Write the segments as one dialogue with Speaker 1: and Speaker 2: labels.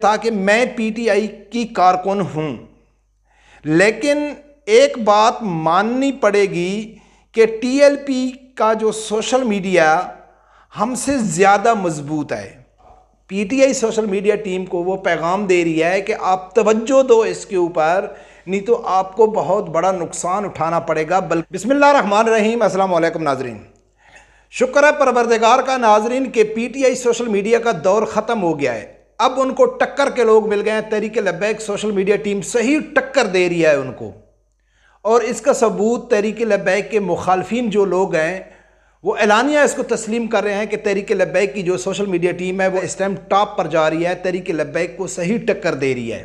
Speaker 1: था कि मैं पीटीआई की कारकुन हूं, लेकिन एक बात माननी पड़ेगी कि टीएलपी का जो सोशल मीडिया हमसे ज़्यादा मजबूत है। पीटीआई सोशल मीडिया टीम को वो पैगाम दे रही है कि आप तवज्जो दो इसके ऊपर, नहीं तो आपको बहुत बड़ा नुकसान उठाना पड़ेगा। बल्कि बिस्मिल्लाहिर्रहमानिर्रहीम, अस्सलाम वालेकुम नाजरीन। शुक्र है परवरदिगार का नाजरीन के पीटीआई सोशल मीडिया का दौर ख़त्म हो गया है। अब उनको टक्कर के लोग मिल गए हैं। तहरीक लब्बैक सोशल मीडिया टीम सही टक्कर दे रही है उनको, और इसका सबूत तहरीक लब्बैक के मुखालफिन जो लोग हैं वो एलानिया इसको तस्लीम कर रहे हैं कि तहरीक लब्बैक की जो सोशल मीडिया टीम है वो इस टाइम टॉप पर जा रही है, तहरीक लब्बैक को सही टक्कर दे रही है।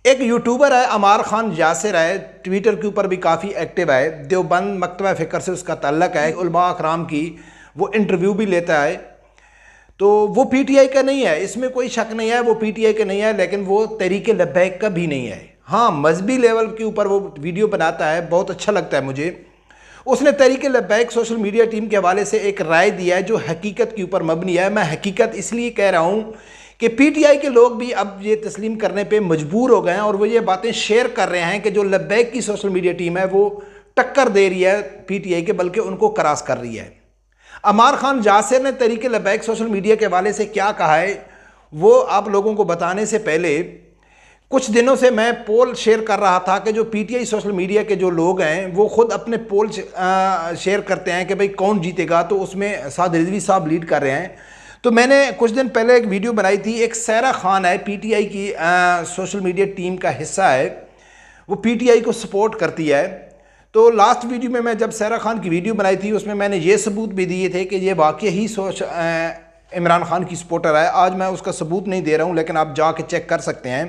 Speaker 1: एक यूट्यूबर है अमार खान यासिर है, ट्विटर के ऊपर भी काफ़ी एक्टिव है, देवबंद मकतबा फ़िक्र से उसका ताल्लुक़ है, उलमा अकराम की वो इंटरव्यू भी लेता है। तो वो पीटीआई का नहीं है, इसमें कोई शक नहीं है, वो पीटीआई का नहीं है, लेकिन वो तहरीक लब्बैक का भी नहीं है। हाँ, मजहबी लेवल के ऊपर वो वीडियो बनाता है, बहुत अच्छा लगता है मुझे। उसने तहरीक लब्बैक सोशल मीडिया टीम के हवाले से एक राय दिया है जो हकीकत के ऊपर मबनी है। मैं हकीकत इसलिए कह रहा हूँ कि पीटीआई के लोग भी अब ये तस्लीम करने पे मजबूर हो गए हैं और वो ये बातें शेयर कर रहे हैं कि जो लब्बैक की सोशल मीडिया टीम है वो टक्कर दे रही है पीटीआई के, बल्कि उनको क्रॉस कर रही है। अमार खान यासिर ने तहरीक लब्बैक सोशल मीडिया के हवाले से क्या कहा है वो आप लोगों को बताने से पहले, कुछ दिनों से मैं पोल शेयर कर रहा था कि जो पीटीआई सोशल मीडिया के जो लोग हैं वो ख़ुद अपने पोल शेयर करते हैं कि भाई कौन जीतेगा, तो उसमें साद रिजवी साहब लीड कर रहे हैं। तो मैंने कुछ दिन पहले एक वीडियो बनाई थी, एक सायरा खान है पीटीआई की सोशल मीडिया टीम का हिस्सा है, वो पीटीआई को सपोर्ट करती है। तो लास्ट वीडियो में मैं जब सायरा खान की वीडियो बनाई थी उसमें मैंने ये सबूत भी दिए थे कि ये वाकई ही इमरान खान की सपोर्टर है। आज मैं उसका सबूत नहीं दे रहा हूँ, लेकिन आप जाके चेक कर सकते हैं।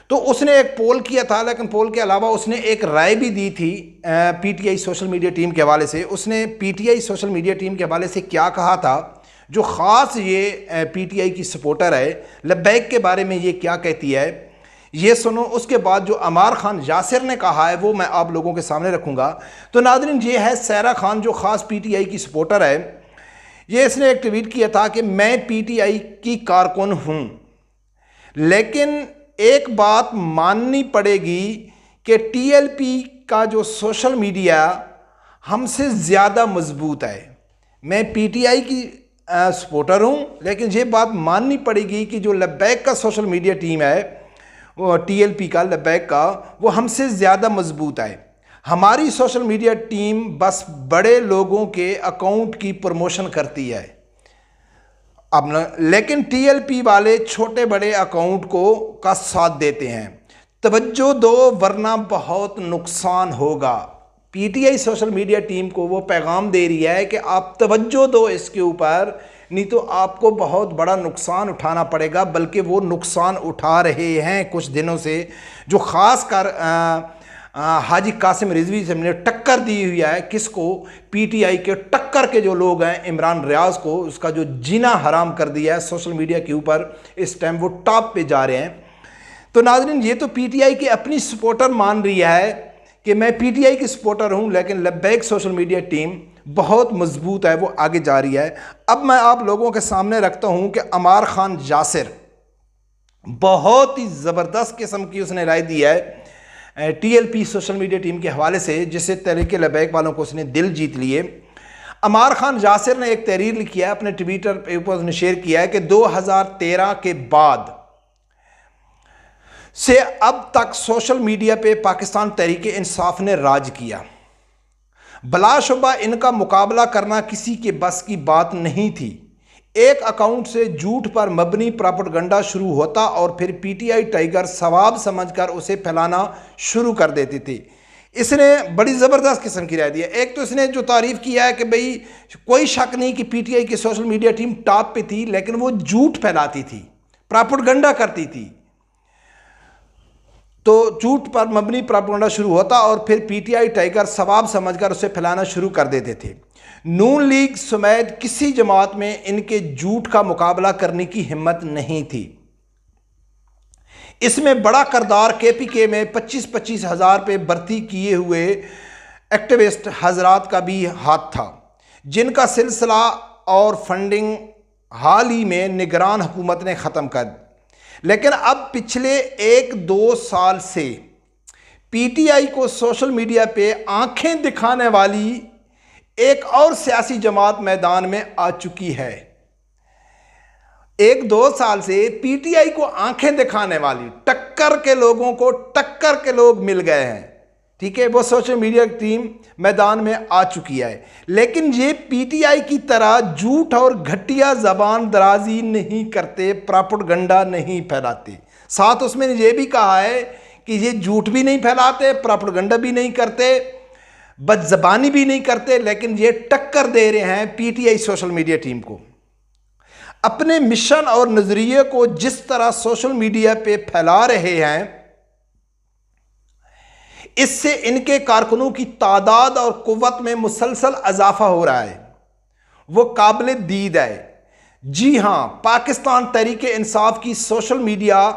Speaker 1: तो उसने एक पोल किया था, लेकिन पोल के अलावा उसने एक राय भी दी थी पीटीआई सोशल मीडिया टीम के हवाले से। उसने पीटीआई सोशल मीडिया टीम के हवाले से क्या कहा था, जो ख़ास ये पीटीआई की सपोर्टर है लब्बैक के बारे में ये क्या कहती है, ये सुनो। उसके बाद जो अमार खान यासिर ने कहा है वो मैं आप लोगों के सामने रखूँगा। तो नाज़रीन, ये है सायरा खान जो ख़ास पीटीआई की सपोर्टर है। ये इसने एक ट्वीट किया था कि मैं पीटीआई की कारकुन हूँ, लेकिन एक बात माननी पड़ेगी कि टीएलपी का जो सोशल मीडिया हमसे ज़्यादा मजबूत है। मैं पीटीआई की सपोर्टर हूँ, लेकिन ये बात माननी पड़ेगी कि जो लब्बैक का सोशल मीडिया टीम है वो टीएलपी का लब्बैक का वो हमसे ज़्यादा मजबूत है। हमारी सोशल मीडिया टीम बस बड़े लोगों के अकाउंट की प्रमोशन करती है अब न, लेकिन टीएलपी वाले छोटे बड़े अकाउंट को का साथ देते हैं। तवज्जो दो वरना बहुत नुकसान होगा। पीटीआई सोशल मीडिया टीम को वो पैगाम दे रही है कि आप तवज्जो दो इसके ऊपर, नहीं तो आपको बहुत बड़ा नुकसान उठाना पड़ेगा। बल्कि वो नुकसान उठा रहे हैं कुछ दिनों से, जो ख़ास कर हाजी कासिम रिजवी से ने टक्कर दी हुई है। किसको? पीटीआई के टक्कर के जो लोग हैं, इमरान रियाज को, उसका जो जीना हराम कर दिया है सोशल मीडिया के ऊपर। इस टाइम वो टॉप पे जा रहे हैं। तो नाज़रीन, ये तो पीटीआई की अपनी सपोर्टर मान रही है कि मैं पीटीआई की सपोर्टर हूँ, लेकिन लब्बैक सोशल मीडिया टीम बहुत मजबूत है, वो आगे जा रही है। अब मैं आप लोगों के सामने रखता हूँ कि अमार खान यासिर बहुत ही ज़बरदस्त किस्म की उसने राय दी है टीएलपी सोशल मीडिया टीम के हवाले से, जिससे तहरीक लब्बैक वालों को उसने दिल जीत लिए। अमार खान यासिर ने एक तहरीर लिखी है, अपने ट्विटर पे ऊपर उसने शेयर किया है कि 2013 के बाद से अब तक सोशल मीडिया पे पाकिस्तान तहरीक इंसाफ ने राज किया। बलाशुबा इनका मुकाबला करना किसी के बस की बात नहीं थी। एक अकाउंट से झूठ पर मबनी प्रोपेगेंडा शुरू होता और फिर पीटीआई टाइगर सवाब समझकर उसे फैलाना शुरू कर देते थे। इसने बड़ी ज़बरदस्त किस्म की राय दी है। एक तो इसने जो तारीफ़ किया है कि भाई कोई शक नहीं कि पीटीआई की सोशल मीडिया टीम टॉप पे थी, लेकिन वो झूठ फैलाती थी, प्रोपेगेंडा करती थी। तो झूठ पर मबनी प्रोपेगेंडा शुरू होता और फिर पीटीआई टाइगर सवाब समझकर उसे फैलाना शुरू कर देते थे। नून लीग समेत किसी जमात में इनके झूठ का मुकाबला करने की हिम्मत नहीं थी। इसमें बड़ा किरदार केपीके में 25-25 हज़ार पे भर्ती किए हुए एक्टिविस्ट हजरात का भी हाथ था, जिनका सिलसिला और फंडिंग हाल ही में निगरान हुकूमत ने ख़त्म कर दी। लेकिन अब पिछले 1-2 साल से पीटीआई को सोशल मीडिया पे आंखें दिखाने वाली एक और सियासी जमात मैदान में आ चुकी है। 1-2 साल से पीटीआई को आंखें दिखाने वाली टक्कर के लोगों को टक्कर के लोग मिल गए हैं। ठीक है, वो सोशल मीडिया की टीम मैदान में आ चुकी है। लेकिन ये पीटीआई की तरह झूठ और घटिया जबान दराजी नहीं करते, प्रोपेगेंडा नहीं फैलाते। साथ उसमें ये भी कहा है कि ये झूठ भी नहीं फैलाते, प्रोपेगेंडा भी नहीं करते, बदजबानी भी नहीं करते, लेकिन ये टक्कर दे रहे हैं पीटीआई सोशल मीडिया टीम को। अपने मिशन और नजरिए को जिस तरह सोशल मीडिया पे फैला रहे हैं, इससे इनके कारकुनों की तादाद और कुव्वत में मुसलसल इजाफा हो रहा है। वो काबिल दीद है। जी हां, पाकिस्तान तहरीक इंसाफ की सोशल मीडिया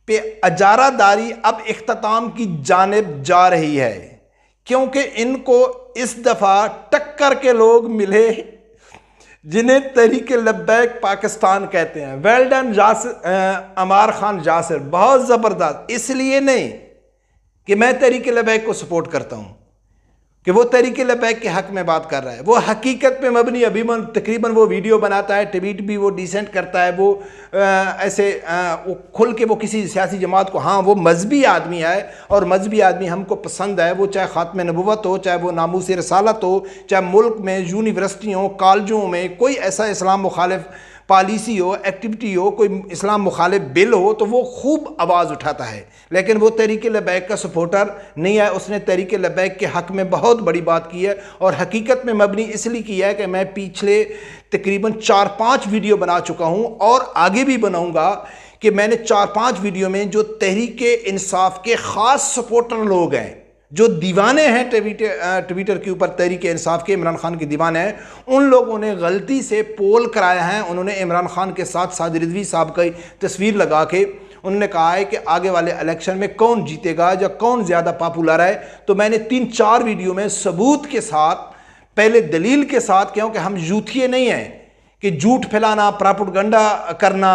Speaker 1: पे अजारादारी अब इख्तिताम की जानिब जा रही है, क्योंकि इनको इस दफ़ा टक्कर के लोग मिले जिन्हें तहरीक लब्बैक पाकिस्तान कहते हैं। वेल डन अमार खान जासिर, बहुत ज़बरदस्त। इसलिए नहीं कि मैं तहरीक लब्बैक को सपोर्ट करता हूं कि वो तहरीक लब्बैक के हक में बात कर रहा है। वो हकीकत पे मबनी अभिमन तकरीबन वो वीडियो बनाता है, ट्वीट भी वो डिसेंट करता है, वो ऐसे वो खुल के वो किसी सियासी जमात को, हाँ वो मजहबी आदमी है और मजहबी आदमी हमको पसंद है, वो चाहे ख़ात्मे नबुव्वत हो, चाहे वो नामूस रसालत हो, चाहे मुल्क में यूनिवर्सिटियों कॉलेजों में कोई ऐसा इस्लाम मुखालिफ पॉलिसी हो, एक्टिविटी हो, कोई इस्लाम मुखालिफ बिल हो, तो वो खूब आवाज़ उठाता है। लेकिन वो तहरीक लब्बैक का सपोर्टर नहीं है। उसने तहरीक लब्बैक के हक़ में बहुत बड़ी बात की है और हकीकत में मबनी इसलिए की है कि मैं पिछले तकरीबन 4-5 वीडियो बना चुका हूँ और आगे भी बनाऊँगा कि मैंने 4-5 वीडियो में जो तहरीक इंसाफ के ख़ास सपोर्टर लोग हैं, जो दीवाने हैं ट्विटर के ऊपर तहरीक इंसाफ के, इमरान खान के दीवाने हैं, उन लोगों ने गलती से पोल कराया है। उन्होंने इमरान खान के साथ साद रिजवी साहब की तस्वीर लगा के उन्होंने कहा है कि आगे वाले इलेक्शन में कौन जीतेगा या कौन ज़्यादा पॉपुलर है। तो मैंने 3-4 वीडियो में सबूत के साथ, पहले दलील के साथ, क्योंकि हम यूथिये नहीं हैं कि झूठ फैलाना, प्रोपेगेंडा करना,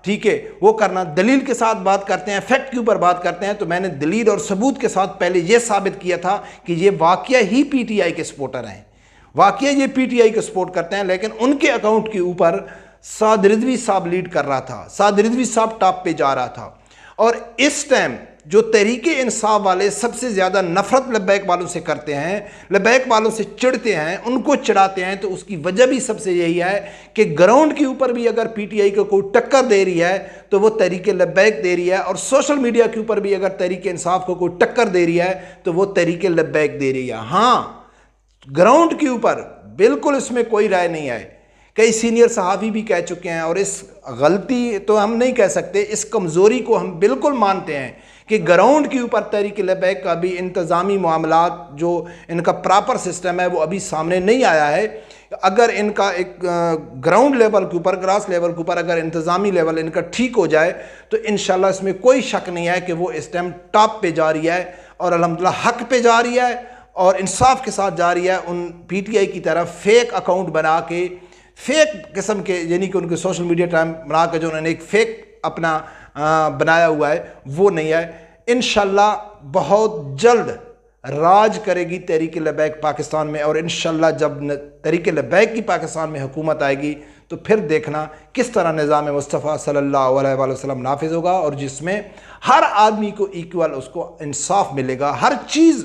Speaker 1: ठीक है, वो करना, दलील के साथ बात करते हैं, फैक्ट के ऊपर बात करते हैं। तो मैंने दलील और सबूत के साथ पहले ये साबित किया था कि ये वाकया ही पीटीआई के सपोर्टर हैं, वाकया ये पीटीआई को सपोर्ट करते हैं। लेकिन उनके अकाउंट के ऊपर साद रिजवी साहब लीड कर रहा था, साद रिजवी साहब टॉप पे जा रहा था। और इस टाइम जो तहरीक इंसाफ वाले सबसे ज़्यादा नफ़रत लब्बैक वालों से करते हैं, लब्बैक वालों से चिढ़ते हैं, उनको चिढ़ाते हैं, तो उसकी वजह भी सबसे यही है कि ग्राउंड के ऊपर भी अगर पीटीआई को कोई टक्कर दे रही है तो वो तहरीक लब्बैक दे रही है, और सोशल मीडिया के ऊपर भी अगर तहरीक इंसाफ को कोई टक्कर दे रही है तो वो तहरीक लब्बैक दे रही है। हाँ, ग्राउंड के ऊपर बिल्कुल इसमें कोई राय नहीं है। कई सीनियर सहाफ़ी भी कह चुके हैं, और इस गलती तो हम नहीं कह सकते, इस कमज़ोरी को हम बिल्कुल मानते हैं कि ग्राउंड के ऊपर तहरीक लब्बैक का भी इंतज़ामी मामलात, जो इनका प्रॉपर सिस्टम है, वो अभी सामने नहीं आया है। अगर इनका एक ग्राउंड लेवल के ऊपर, ग्रास लेवल के ऊपर अगर इंतज़ामी लेवल इनका ठीक हो जाए तो इंशाल्लाह इसमें कोई शक नहीं है कि वो इस टाइम टॉप पे जा रही है और अल्हम्दुलिल्लाह हक पे जा रही है और इंसाफ के साथ जा रही है। उन पीटीआई की तरफ फेक अकाउंट बना के, फेक किस्म के, यानी कि उनके सोशल मीडिया टाइम बना के जो उन्होंने एक फेक अपना बनाया हुआ है, वो नहीं है। इंशाल्लाह बहुत जल्द राज करेगी तहरीक लब्बैक पाकिस्तान में, और इंशाल्लाह जब तहरीक लब्बैक की पाकिस्तान में हुकूमत आएगी तो फिर देखना किस तरह निज़ाम मुस्तफ़ा सल्लल्लाहु अलैहि वसल्लम नाफिज होगा, और जिसमें हर आदमी को इक्वल उसको इंसाफ मिलेगा। हर चीज़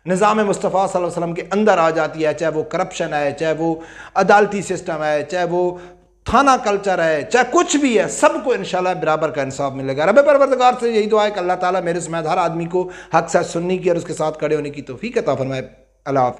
Speaker 1: निज़ाम मुस्तफ़ा सल्लल्लाहु अलैहि वसल्लम के अंदर आ जाती है, चाहे वो करप्शन है, चाहे वो अदालती सिस्टम है, चाहे वो थाना कल्चर है, चाहे कुछ भी है, सबको इंशाल्लाह बराबर का इंसाफ मिलेगा। रब परवरदिगार से यही दुआ है कि अल्लाह ताला मेरे समेत हर आदमी को हक सच सुनने की और उसके साथ खड़े होने की तौफीक अता फरमाए। अल्लाह हाफ़िज़।